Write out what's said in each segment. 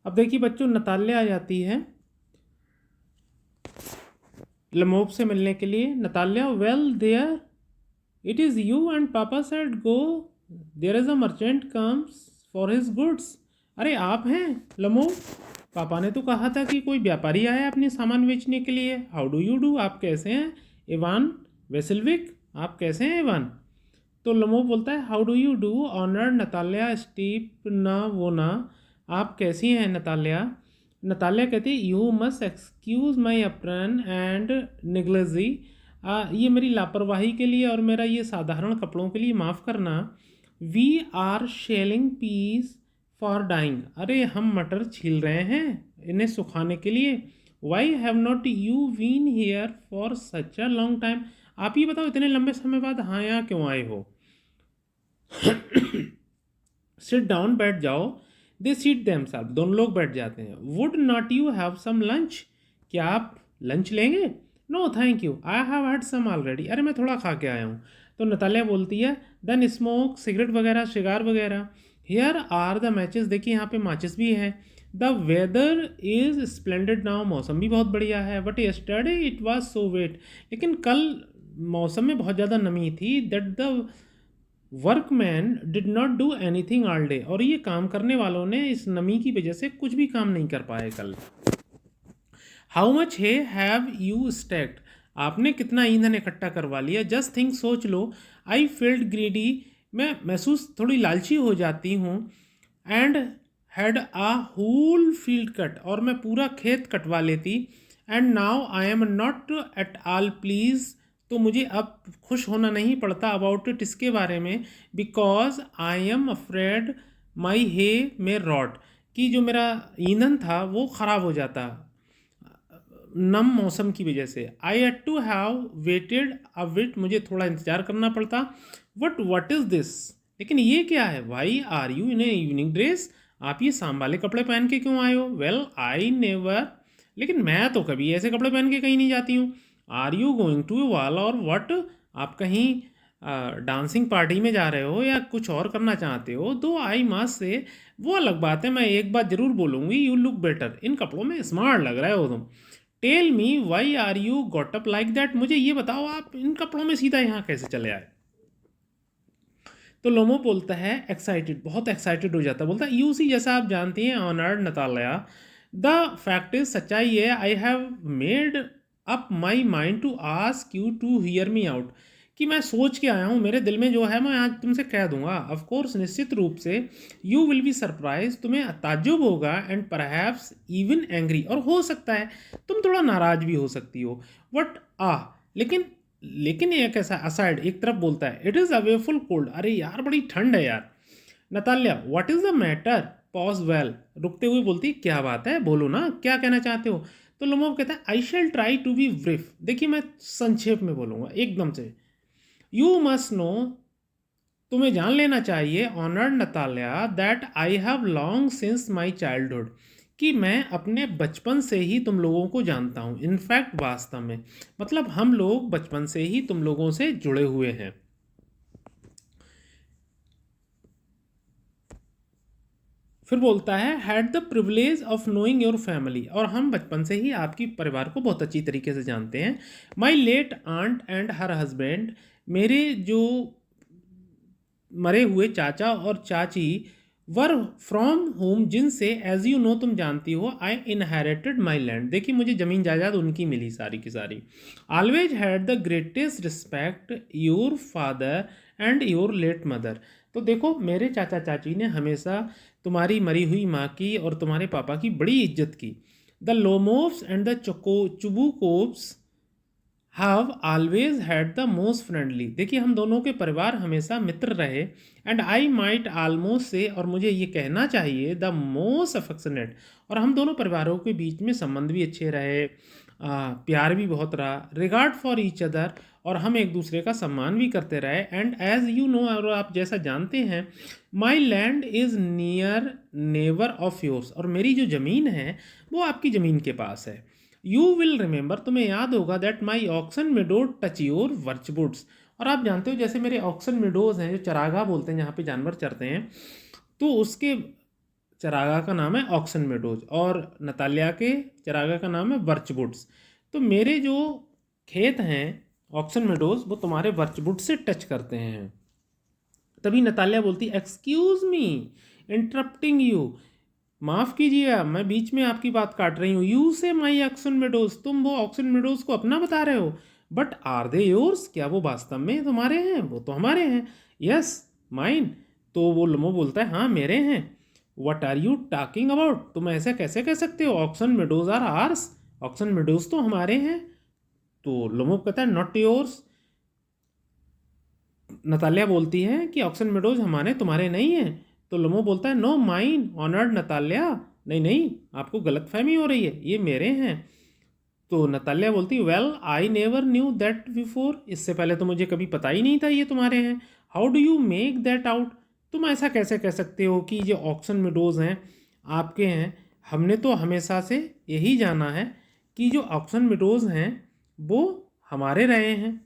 अब देखिए बच्चों, नताल्या आ जाती है लमोब से मिलने के लिए। Natalya, well there it is you and papa said go, there is a merchant comes for his goods. अरे आप हैं लमोब, पापा ने तो कहा था कि कोई व्यापारी आया अपने सामान बेचने के लिए। हाउ डू यू डू, आप कैसे हैं इवान वेसिलविक, आप कैसे हैं इवान। तो लमोब बोलता है how do you do honour Natalya steep ना वो ना, आप कैसी हैं नताल्या। नताल्या कहती है you must excuse my apron and negligence, ये मेरी लापरवाही के लिए और मेरा ये साधारण कपड़ों के लिए माफ़ करना। We are shelling peas for drying, अरे हम मटर छील रहे हैं इन्हें सुखाने के लिए। Why have not you been here for such a long time, आप ही बताओ इतने लंबे समय बाद हाँ यहाँ क्यों आए हो। सिट डाउन, बैठ जाओ। दे सीट देम सेल्फ, दोनों लोग बैठ जाते हैं। Would not you have some lunch, क्या आप लंच लेंगे। No thank you, I have had some already, अरे मैं थोड़ा खा के आया हूँ। तो नतालिया बोलती है देन स्मोक, सिगरेट वगैरह, शिगार वगैरह। हियर आर द मैचेस, देखिए यहाँ पे माचिस भी है। The weather is splendid now, मौसम भी बहुत बढ़िया है। But yesterday it was so wet, लेकिन कल मौसम में बहुत ज़्यादा नमी थी। That the workman did not do anything all day, और ये काम करने वालों ने इस नमी की वजह से कुछ भी काम नहीं कर पाए कल। How much hay have you stacked, आपने कितना ईंधन इकट्ठा करवा लिया। जस्ट थिंक, सोच लो। आई फील्ड ग्रीडी, मैं महसूस थोड़ी लालची हो जाती हूँ। And had a whole field cut, और मैं पूरा खेत कटवा लेती। And now I am not at all please, तो मुझे अब खुश होना नहीं पड़ता अबाउट इट, इसके बारे में। Because I am afraid my hay may rot, कि जो मेरा ईंधन था वो ख़राब हो जाता नम मौसम की वजह से। I had to have waited a bit, मुझे थोड़ा इंतज़ार करना पड़ता। वट इज़ दिस, लेकिन ये क्या है। Why are you in a evening dress, आप ये शाम वाले कपड़े पहन के क्यों आए हो। वेल आई नेवर, लेकिन मैं तो कभी ऐसे कपड़े पहन के कहीं नहीं जाती हूँ। Are you going to ball or what, आप कहीं डांसिंग पार्टी में जा रहे हो या कुछ और करना चाहते हो। दो आई मस्ट से, वो अलग बात है, मैं एक बात ज़रूर बोलूँगी, यू लुक बेटर, इन कपड़ों में स्मार्ट लग रहे हो तुम। Tell me why are you got up like that, मुझे ये बताओ आप इन कपड़ों में सीधा यहाँ कैसे चले आए। तो लोमो बोलता है एक्साइटेड, बहुत एक्साइटेड हो जाता है, बोलता है यू सी, जैसा आप जानती हैं honoured Natalia, the fact is, सच्चाई है, I have made up my mind to ask you to hear me out, कि मैं सोच के आया हूँ, मेरे दिल में जो है मैं आज तुमसे कह दूंगा। ऑफ कोर्स, निश्चित रूप से। यू विल बी सरप्राइज, तुम्हें ताज्जुब होगा। एंड परहैप्स इवन एंग्री, और हो सकता है तुम थोड़ा नाराज भी हो सकती हो। वट लेकिन ये कैसा असाइड, एक तरफ बोलता है इट इज़ अवेफुल कोल्ड, अरे यार बड़ी ठंड है यार। Natalya, what is the matter, pause well, रुकते हुए बोलती क्या बात है, बोलो ना क्या कहना चाहते हो। तो लोमोव कहता है आई शैल ट्राई टू बी ब्रीफ, देखिए मैं संक्षेप में बोलूँगा एकदम से। यू मस्ट नो, तुम्हें जान लेना चाहिए honoured Natalya, that I have long since my childhood, कि मैं अपने बचपन से ही तुम लोगों को जानता हूँ। इनफैक्ट, वास्तव में, मतलब हम लोग बचपन से ही तुम लोगों से जुड़े हुए हैं। फिर बोलता है had the privilege of knowing your family, और हम बचपन से ही आपकी परिवार को बहुत अच्छी तरीके से जानते हैं। My late aunt and her husband, मेरे जो मरे हुए चाचा और चाची, वर फ्रॉम होम, जिनसे एज यू नो, तुम जानती हो, आई इनहेरिटेड माई लैंड, देखिए मुझे ज़मीन जायदाद उनकी मिली सारी की सारी। Always had the greatest respect your father and your late mother, तो देखो मेरे चाचा चाची ने हमेशा तुम्हारी मरी हुई माँ की और तुम्हारे पापा की बड़ी इज्जत की। The Lomovs and the Chubukovs have always had the most friendly, देखिए हम दोनों के परिवार हमेशा मित्र रहे। एंड आई माइट आलमोस्ट से, और मुझे ये कहना चाहिए, द मोस्ट अफेक्शनेट, और हम दोनों परिवारों के बीच में संबंध भी अच्छे रहे, प्यार भी बहुत रहा। रिगार्ड फॉर ईच अदर, और हम एक दूसरे का सम्मान भी करते रहे। एंड एज यू नो, और आप जैसा जानते हैं, माई land is near neighbour of yours, और मेरी जो ज़मीन है वो आपकी ज़मीन के पास है। यू विल रिमेंबर, तुम्हें याद होगा, that my Oxen Meadows touch your birchwoods, और आप जानते हो जैसे मेरे ऑक्सन मेडोज हैं, जो चरागाह बोलते हैं जहाँ पे जानवर चरते हैं, तो उसके चरागाह का नाम है ऑक्सन मेडोज और नताल्या के चरागाह का नाम है बर्चवुड्स। तो मेरे जो खेत हैं ऑक्सन मेडोज वो तुम्हारे बर्चवुड से टच करते हैं। तभी नताल्या बोलती एक्सक्यूज मी इंटरप्टिंग यू, माफ़ कीजिए मैं बीच में आपकी बात काट रही हूँ। यू से माई ऑक्सन मेडोज, तुम वो ऑक्सन मेडोज को अपना बता रहे हो, बट आर दे योर्स, क्या वो वास्तव में तुम्हारे हैं? वो तो हमारे हैं। Yes mine. तो वो लमो बोलता है हाँ मेरे हैं। What are you talking about, तुम ऐसे कैसे कह सकते हो? Oxen Meadows are ours, Oxen Meadows तो हमारे हैं। तो लमो कहता है नॉट योर्स। नताल्या बोलती है कि ऑक्सन मेडोज हमारे तुम्हारे नहीं हैं। तो लमो बोलता है नो माइन ऑनर्ड नताल्या, नहीं नहीं आपको गलतफहमी हो रही है, ये मेरे हैं। तो नताल्या बोलती well I never knew that before, इससे पहले तो मुझे कभी पता ही नहीं था ये तुम्हारे हैं। How do you make that out, तुम ऐसा कैसे कह सकते हो कि ये ऑक्सन मेडोज हैं आपके हैं? हमने तो हमेशा से यही जाना है कि जो ऑक्सन मेडोज हैं वो हमारे रहे हैं।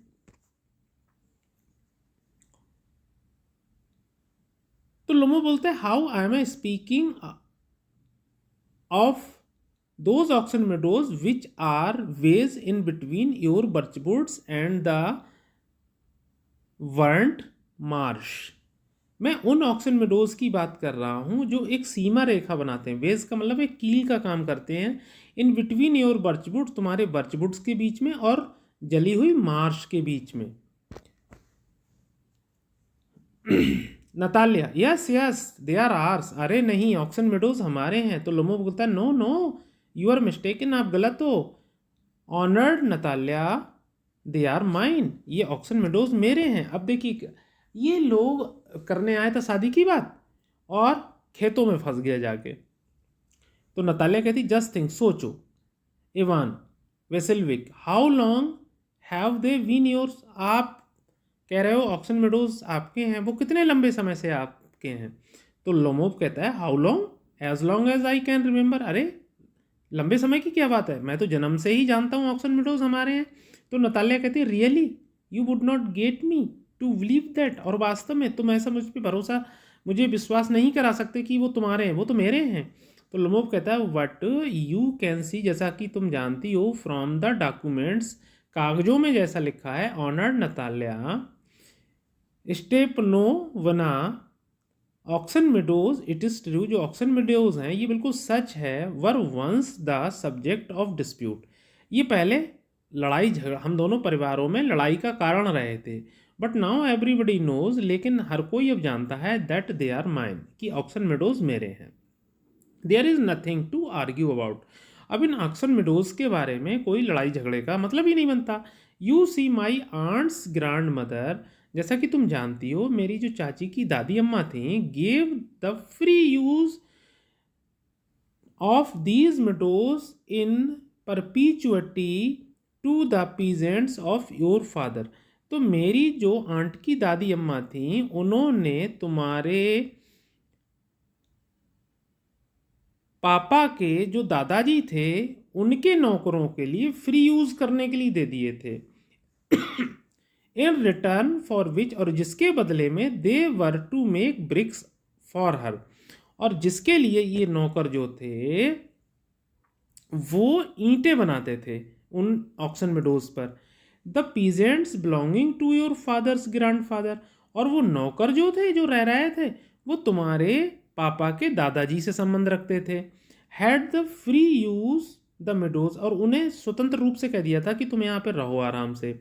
तो लोमो बोलते हैं how I am speaking of those oxen meadows which are ways in between your birchwoods and the burnt marsh, मैं उन ऑक्सन मेडोज की बात कर रहा हूँ जो एक सीमा रेखा बनाते हैं। वेज का मतलब एक कील का काम करते हैं। इन बिटवीन योर बर्चवुड, तुम्हारे बर्चवुड्स के बीच में और जली हुई मार्श के बीच में। Natalya yes yes they are ours, अरे नहीं ऑक्सन मेडोज हमारे हैं। तो लोमो बोलता है no no you are mistaken, आप गलत हो। Honoured Natalya they are mine, ये ऑक्सन मेडोज मेरे हैं। अब देखिए ये लोग करने आए थे शादी की बात और खेतों में फंस गया जाके। तो नताल्या कहती जस्ट थिंक, सोचो Ivan Vassilevitch, how long have they been yours, आप कह रहे हो ऑक्सन मेडोज आपके हैं, वो कितने लंबे समय से आपके हैं? तो लोमोव कहता है how long, as long as I can remember, अरे लंबे समय की क्या बात है, मैं तो जन्म से ही जानता हूँ ऑक्सन मेडोज हमारे हैं। तो नताल्या कहती है really you would not get me to believe that, और वास्तव में तुम ऐसा मुझ पर भरोसा, मुझे विश्वास नहीं करा सकते कि वो तुम्हारे हैं, वो तो मेरे हैं। तो लोमोव कहता है वट यू कैन सी, जैसा कि तुम जानती हो, फ्रॉम द डॉक्यूमेंट्स, कागजों में जैसा लिखा है, honoured Natalya Stepanovna Oxen Meadows it is true, जो ऑक्सन मेडोज हैं ये बिल्कुल सच है, were once the subject of dispute, ये पहले लड़ाई झगड़ा, हम दोनों परिवारों में लड़ाई का कारण रहे थे। बट नाउ एवरीबडी नोज, लेकिन हर कोई अब जानता है, दैट दे आर माइन, कि ऑक्सन मेडोज मेरे हैं। There is nothing to argue about, अब इन ऑक्सन मेडोज के बारे में कोई लड़ाई झगड़े का मतलब ही नहीं बनता। You see my aunt's grandmother, जैसा कि तुम जानती हो मेरी जो चाची की दादी अम्मा थी, gave the free use of these meadows in perpetuity to the peasants of your father, तो मेरी जो आंट की दादी अम्मा थी उन्होंने तुम्हारे पापा के जो दादाजी थे उनके नौकरों के लिए फ्री यूज करने के लिए दे दिए थे। इन रिटर्न फॉर विच, और जिसके बदले में they were to make bricks for her, और जिसके लिए ये नौकर जो थे वो ईंटें बनाते थे उन ऑक्सन मेडोज पर। The peasants belonging to your father's grandfather, और वो नौकर जो थे जो रह रहे थे वो तुम्हारे पापा के दादाजी से संबंध रखते थे। Had the free use the meadows, और उन्हें स्वतंत्र रूप से कह दिया था कि तुम यहाँ पे रहो आराम से,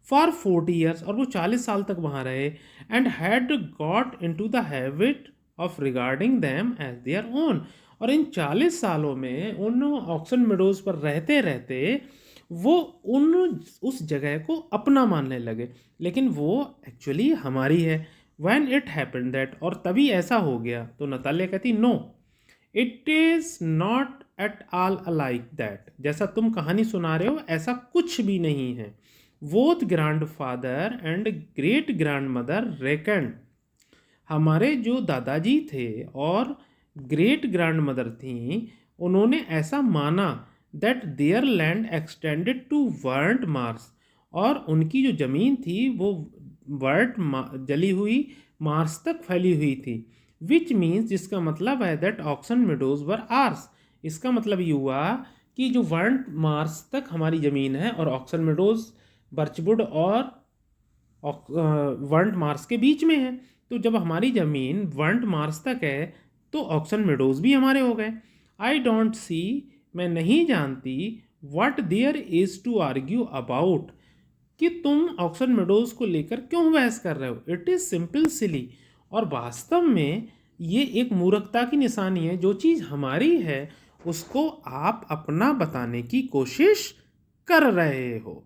फॉर 40 ईयर्स, और वो 40 साल तक वहाँ रहे। And had got into the habit of regarding them as their own, और इन 40 सालों में उन ऑक्सन मेडोज पर रहते रहते वो उस जगह को अपना मानने लगे, लेकिन वो एक्चुअली हमारी है। व्हेन इट हैपेंड दैट, और तभी ऐसा हो गया। तो नताल्या कहती no it is not at all alike that, जैसा तुम कहानी सुना रहे हो ऐसा कुछ भी नहीं है। Both grandfather and great grand mother reckon, हमारे जो दादाजी थे और ग्रेट ग्रैंड मदर थी उन्होंने ऐसा माना that their land extended to world marsh, और उनकी जो ज़मीन थी वो वर्ल्ड जली हुई मार्स तक फैली हुई थी। विच मीन्स जिसका मतलब है that Oxen Meadows were ours. इसका मतलब ये हुआ कि जो वर्ंट मार्स तक हमारी ज़मीन है और ऑक्सन मेडोज बर्चवुड और वर्ंट मार्स के बीच में है। तो जब हमारी ज़मीन वर्ंट मार्स तक है तो ऑक्सन मेडोज भी हमारे हो गए। आई डोंट सी, मैं नहीं जानती, what there is to argue about, कि तुम ऑक्सन मेडोज को लेकर क्यों बहस कर रहे हो। इट इज़ सिंपल सिली, और वास्तव में ये एक मूर्खता की निशानी है। जो चीज़ हमारी है उसको आप अपना बताने की कोशिश कर रहे हो।